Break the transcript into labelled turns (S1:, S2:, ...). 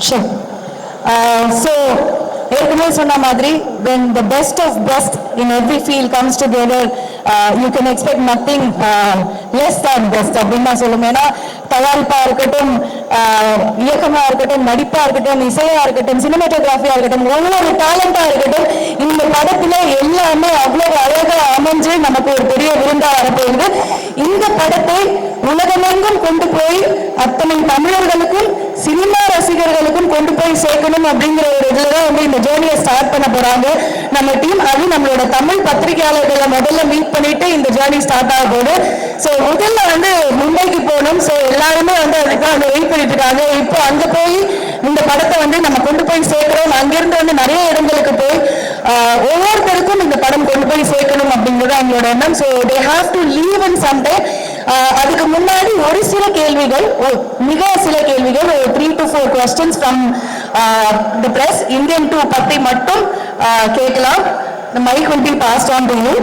S1: Sure. So, ஏற்கனவே சொன்ன மாதிரி when the best of best in every field comes together, you can expect nothing less than best அப்படின்னு நான் சொல்லுவேன். ஏன்னா தயாரிப்பா இருக்கட்டும், இயக்கமா இருக்கட்டும், நடிப்பா இருக்கட்டும், இசையா இருக்கட்டும், சினிமாட்டோகிராஃபியா இருக்கட்டும், ஒவ்வொரு டேலண்டா இருக்கட்டும், இந்த படத்துல எல்லாமே அவ்வளவு அழகா அமைஞ்சு நமக்கு ஒரு பெரிய விருந்தா வரப்போகுது. இந்த படத்தை உலகமெங்கும் கொண்டு போய் அத்தனை தமிழர்களுக்கும் சினிமா ரசிகர்களுக்கும் கொண்டு போய் சேர்க்கணும் அப்படிங்கிற ஒரு இதுலதான் வந்து இந்த ஜேர்னியை ஸ்டார்ட் பண்ண போறாங்க நம்ம டீம். அது நம்மளோட தமிழ் பத்திரிகையாளர்களை முதல்ல மீட் பண்ணிட்டு இந்த ஜேர்னி ஸ்டார்ட் ஆக போகுது. ஸோ முதல்ல வந்து மும்பைக்கு போகணும். ஸோ எல்லாருமே வந்து அதுக்காக அந்த வெயிட் பண்ணிட்டு இருக்காங்க. இப்போ அங்க போய் இந்த படத்தை வந்து நம்ம கொண்டு போய் சேர்க்கிறோம். அங்கிருந்து வந்து நிறைய இடங்களுக்கு போய் ஒவ்வொருத்தருக்கும் இந்த படம் கொண்டு போய் சேர்க்கணும் அப்படிங்கிறது அவங்களோட எண்ணம். So they have to leave in some time. அதுக்கு முன்னாடி ஒரு சில கேள்விகள், மிக சில கேள்விகள், 3 to 4 questions from the press, Indian 2 பத்தி மட்டும் கேட்கலாம். The mic will be passed on to you.